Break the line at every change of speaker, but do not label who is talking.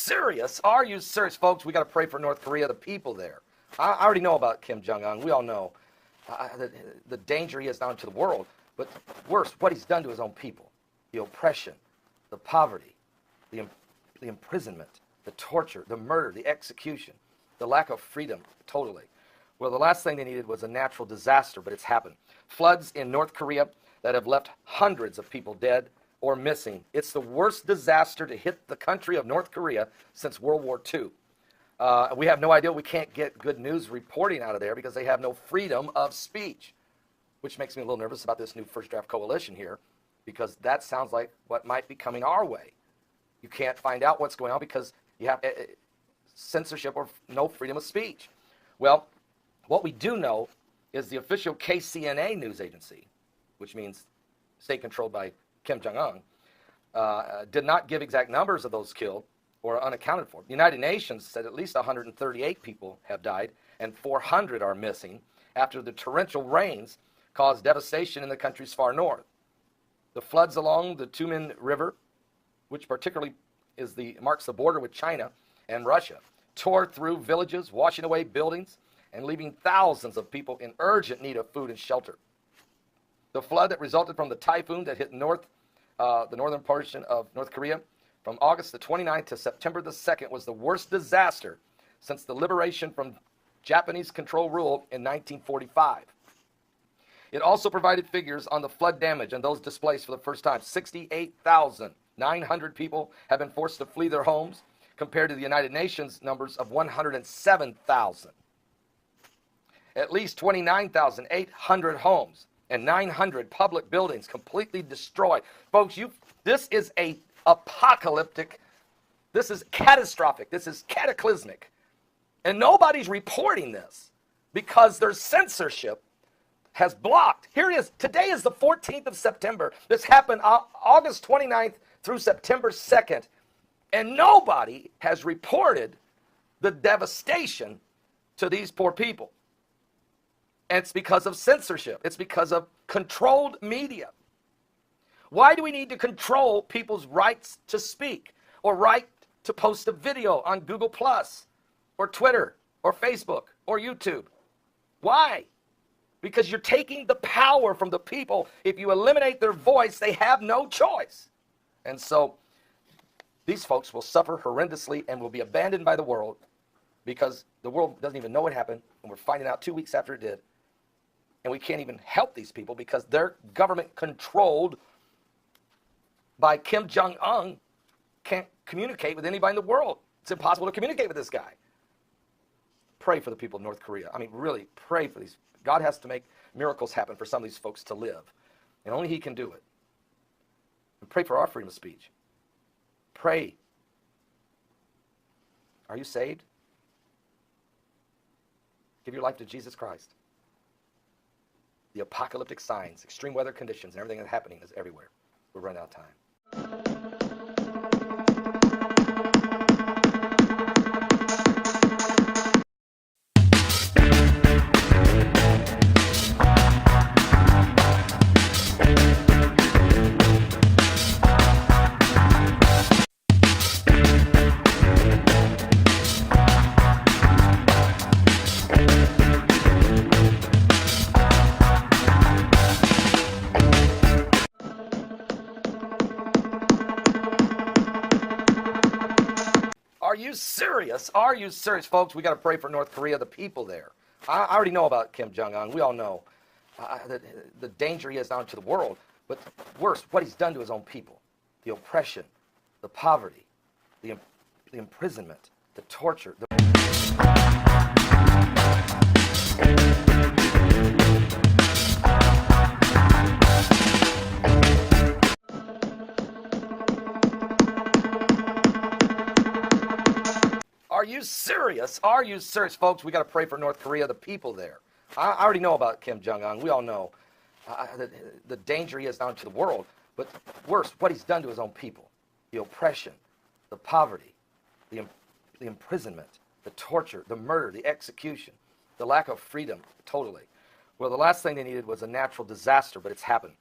serious? Are you serious, folks? We got to pray for North Korea, the people there. I already know about Kim Jong-un. We all know the danger he has done to the world. But worse, what he's done to his own people. The oppression, the poverty, the imprisonment, the torture, the murder, the execution, the lack of freedom, totally. Well, the last thing they needed was a natural disaster, but it's happened. Floods in North Korea that have left hundreds of people dead or missing. It's the worst disaster to hit the country of North Korea since World War II. We have no idea. We can't get good news reporting out of there because they have no freedom of speech, which makes me a little nervous about this new First Draft Coalition here, because that sounds like what might be coming our way. You can't find out what's going on because you have censorship or no freedom of speech. Well, what we do know is the official KCNA news agency, which means state controlled by Kim Jong-un, did not give exact numbers of those killed or unaccounted for. The United Nations said at least 138 people have died and 400 are missing after the torrential rains caused devastation in the country's far north. The floods along the Tumen River, which particularly marks the border with China and Russia, tore through villages, washing away buildings, and leaving thousands of people in urgent need of food and shelter. The flood that resulted from the typhoon that hit the northern portion of North Korea from August the 29th to September the 2nd was the worst disaster since the liberation from Japanese control rule in 1945. It also provided figures on the flood damage and those displaced for the first time. 68,900 people have been forced to flee their homes, compared to the United Nations numbers of 107,000. At least 29,800 homes and 900 public buildings completely destroyed. Folks, this is apocalyptic. This is catastrophic. This is cataclysmic. And nobody's reporting this because their censorship has blocked. Here it is. Today is the 14th of September. This happened August 29th through September 2nd. And nobody has reported the devastation to these poor people. And it's because of censorship. It's because of controlled media. Why do we need to control people's rights to speak or right to post a video on Google Plus or Twitter or Facebook or YouTube? Why? Because you're taking the power from the people. If you eliminate their voice, they have no choice. And so these folks will suffer horrendously and will be abandoned by the world because the world doesn't even know what happened, and we're finding out 2 weeks after it did. And we can't even help these people because they're government controlled by Kim Jong-un. Can't communicate with anybody in the world. It's impossible to communicate with this guy. Pray for the people of North Korea. I mean, really, pray for these. God has to make miracles happen for some of these folks to live. And only he can do it. And pray for our freedom of speech. Pray. Are you saved? Give your life to Jesus Christ. The apocalyptic signs, extreme weather conditions, and everything that's happening is everywhere. We're running out of time. Are you serious? Are you serious, folks? We got to pray for North Korea, the people there. I already know about Kim Jong-un. We all know the danger he has done to the world. But worse, what he's done to his own people. The oppression, the poverty, the imprisonment, the torture. Are you serious? Are you serious, folks? We got to pray for North Korea, the people there. I already know about Kim Jong-un. We all know the danger he has done to the world. But worse, what he's done to his own people. The oppression, the poverty, the imprisonment, the torture, the murder, the execution, the lack of freedom, totally. Well, the last thing they needed was a natural disaster, but it's happened.